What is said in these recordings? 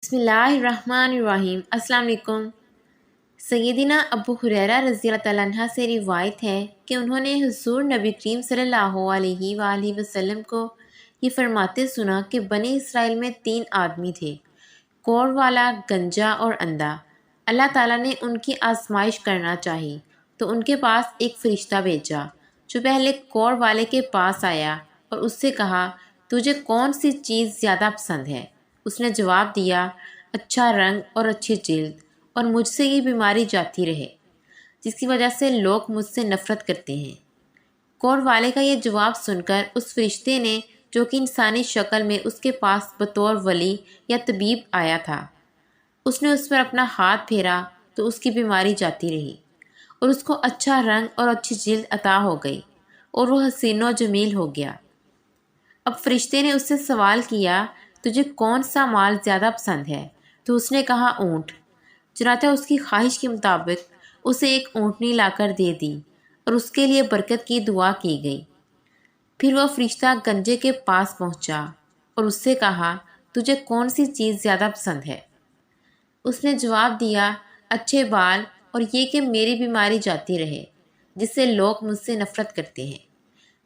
بسم اللہ الرحمن الرحیم۔ السلام علیکم۔ سیدنا ابو ہریرہ رضی اللہ تعالیٰ عنہ سے روایت ہے کہ انہوں نے حضور نبی کریم صلی اللہ علیہ وآلہ وسلم کو یہ فرماتے سنا کہ بنی اسرائیل میں 3 آدمی تھے، کوڑ والا، گنجا اور اندھا۔ اللہ تعالیٰ نے ان کی آزمائش کرنا چاہی تو ان کے پاس ایک فرشتہ بھیجا جو پہلے کوڑ والے کے پاس آیا اور اس سے کہا، تجھے کون سی چیز زیادہ پسند ہے؟ اس نے جواب دیا، اچھا رنگ اور اچھی جلد، اور مجھ سے یہ بیماری جاتی رہے جس کی وجہ سے لوگ مجھ سے نفرت کرتے ہیں۔ کوڑ والے کا یہ جواب سن کر اس فرشتے نے، جو کہ انسانی شکل میں اس کے پاس بطور ولی یا طبیب آیا تھا، اس نے اس پر اپنا ہاتھ پھیرا تو اس کی بیماری جاتی رہی اور اس کو اچھا رنگ اور اچھی جلد عطا ہو گئی اور وہ حسین و جمیل ہو گیا۔ اب فرشتے نے اس سے سوال کیا، تجھے کون سا مال زیادہ پسند ہے؟ تو اس نے کہا، اونٹ۔ چنانچہ اس کی خواہش کے مطابق اسے ایک اونٹنی لا کر دے دی اور اس کے لیے برکت کی دعا کی گئی۔ پھر وہ فرشتہ گنجے کے پاس پہنچا اور اس سے کہا، تجھے کون سی چیز زیادہ پسند ہے؟ اس نے جواب دیا، اچھے بال اور یہ کہ میری بیماری جاتی رہے جس سے لوگ مجھ سے نفرت کرتے ہیں،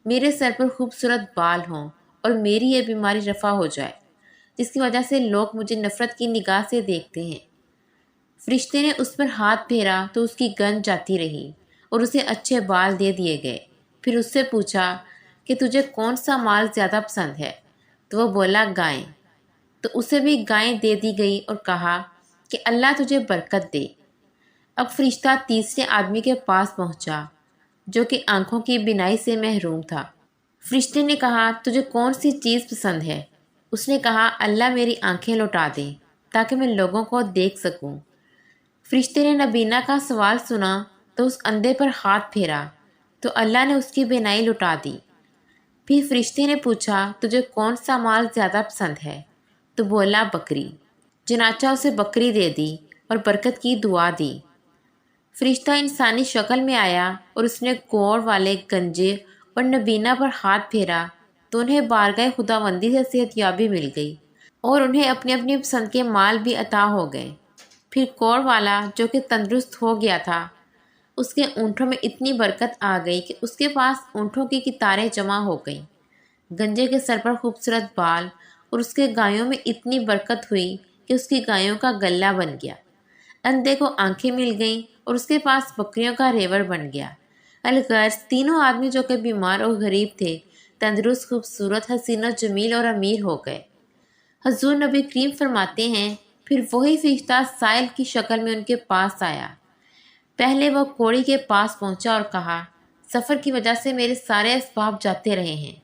میرے سر پر خوبصورت بال ہوں اور میری یہ بیماری رفع ہو جائے جس کی وجہ سے لوگ مجھے نفرت کی نگاہ سے دیکھتے ہیں۔ فرشتے نے اس پر ہاتھ پھیرا تو اس کی گند جاتی رہی اور اسے اچھے بال دے دیے گئے۔ پھر اس سے پوچھا کہ تجھے کون سا مال زیادہ پسند ہے؟ تو وہ بولا، گائیں۔ تو اسے بھی گائیں دے دی گئی اور کہا کہ اللہ تجھے برکت دے۔ اب فرشتہ تیسرے آدمی کے پاس پہنچا جو کہ آنکھوں کی بینائی سے محروم تھا۔ فرشتے نے کہا، تجھے کون سی چیز پسند ہے؟ اس نے کہا، اللہ میری آنکھیں لوٹا دے تاکہ میں لوگوں کو دیکھ سکوں۔ فرشتے نے نبینا کا سوال سنا تو اس اندھے پر ہاتھ پھیرا تو اللہ نے اس کی بینائی لوٹا دی۔ پھر فرشتے نے پوچھا، تجھے کون سا مال زیادہ پسند ہے؟ تو بولا، بکری۔ چنانچہ اسے بکری دے دی اور برکت کی دعا دی۔ فرشتہ انسانی شکل میں آیا اور اس نے کوڑ والے، گنجے اور نبینا پر ہاتھ پھیرا تو انہیں بارگاہ خداوندی سے صحت یابی مل گئی اور انہیں اپنی اپنی پسند کے مال بھی عطا ہو گئے۔ پھر کوڑ والا جو کہ تندرست ہو گیا تھا، اس کے اونٹوں میں اتنی برکت آ گئی کہ اس کے پاس اونٹوں کی قطاریں جمع ہو گئیں۔ گنجے کے سر پر خوبصورت بال اور اس کے گایوں میں اتنی برکت ہوئی کہ اس کی گایوں کا گلہ بن گیا۔ اندھے کو آنکھیں مل گئیں اور اس کے پاس بکریوں کا ریوڑ بن گیا۔ الغرض تینوں آدمی جو کہ بیمار اور غریب تھے، تندرست، خوبصورت، حسین و جمیل اور امیر ہو گئے۔ حضور نبی کریم فرماتے ہیں، پھر وہی فرشتہ سائل کی شکل میں ان کے پاس آیا۔ پہلے وہ کوڑی کے پاس پہنچا اور کہا، سفر کی وجہ سے میرے سارے اسباب جاتے رہے ہیں،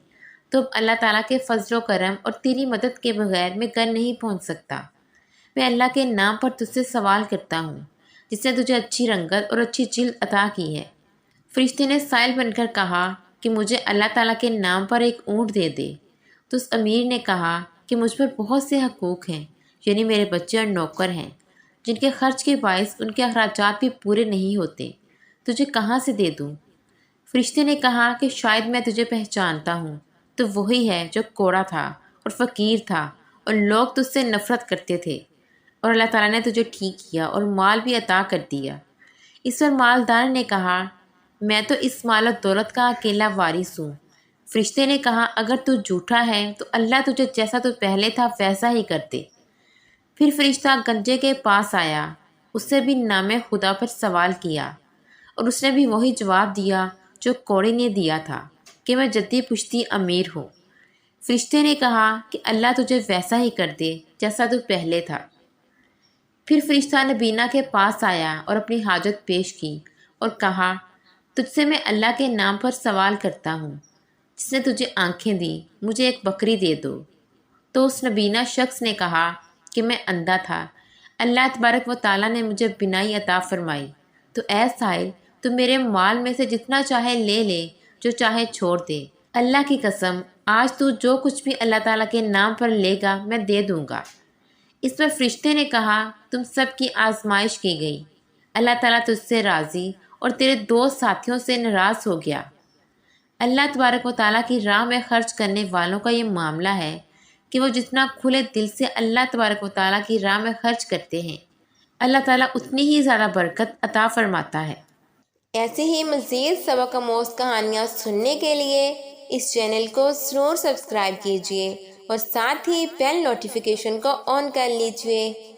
تو اب اللہ تعالیٰ کے فضل و کرم اور تیری مدد کے بغیر میں گھر نہیں پہنچ سکتا۔ میں اللہ کے نام پر تجھ سے سوال کرتا ہوں جس نے تجھے اچھی رنگت اور اچھی جلد عطا کی ہے۔ فرشتے نے سائل بن کر کہا کہ مجھے اللہ تعالیٰ کے نام پر ایک اونٹ دے دے۔ تو اس امیر نے کہا کہ مجھ پر بہت سے حقوق ہیں، یعنی میرے بچے اور نوکر ہیں جن کے خرچ کے باعث ان کے اخراجات بھی پورے نہیں ہوتے، تجھے کہاں سے دے دوں؟ فرشتے نے کہا کہ شاید میں تجھے پہچانتا ہوں، تو وہی ہے جو کوڑا تھا اور فقیر تھا اور لوگ تجھ سے نفرت کرتے تھے، اور اللہ تعالیٰ نے تجھے ٹھیک کیا اور مال بھی عطا کر دیا۔ اس پر مالدار نے کہا، میں تو اس مال و دولت کا اکیلا وارث ہوں۔ فرشتے نے کہا، اگر تو جھوٹا ہے تو اللہ تجھے جیسا تو پہلے تھا ویسا ہی کر دے۔ پھر فرشتہ گنجے کے پاس آیا، اس سے بھی نام خدا پر سوال کیا اور اس نے بھی وہی جواب دیا جو کوڑی نے دیا تھا کہ میں جدی پشتی امیر ہوں۔ فرشتے نے کہا کہ اللہ تجھے ویسا ہی کر دے جیسا تو پہلے تھا۔ پھر فرشتہ نبینا کے پاس آیا اور اپنی حاجت پیش کی اور کہا، تجھ سے میں اللہ کے نام پر سوال کرتا ہوں جس نے تجھے آنکھیں دی، مجھے ایک بکری دے دو۔ تو اس نبینا شخص نے کہا کہ میں اندھا تھا، اللہ تبارک و تعالیٰ نے مجھے بینائی عطا فرمائی، تو اے سائل، تو میرے مال میں سے جتنا چاہے لے لے، جو چاہے چھوڑ دے۔ اللہ کی قسم، آج تو جو کچھ بھی اللہ تعالیٰ کے نام پر لے گا میں دے دوں گا۔ اس پر فرشتے نے کہا، تم سب کی آزمائش کی گئی، اللہ تعالیٰ تجھ سے راضی اور تیرے 2 ساتھیوں سے ناراض ہو گیا۔ اللہ تبارک و تعالیٰ کی راہ میں خرچ کرنے والوں کا یہ معاملہ ہے کہ وہ جتنا کھلے دل سے اللہ تبارک و تعالیٰ کی راہ میں خرچ کرتے ہیں، اللہ تعالیٰ اتنی ہی زیادہ برکت عطا فرماتا ہے۔ ایسے ہی مزید سبق آموز کہانیاں سننے کے لیے اس چینل کو ضرور سبسکرائب کیجیے اور ساتھ ہی بیل نوٹیفیکیشن کو آن کر لیجیے۔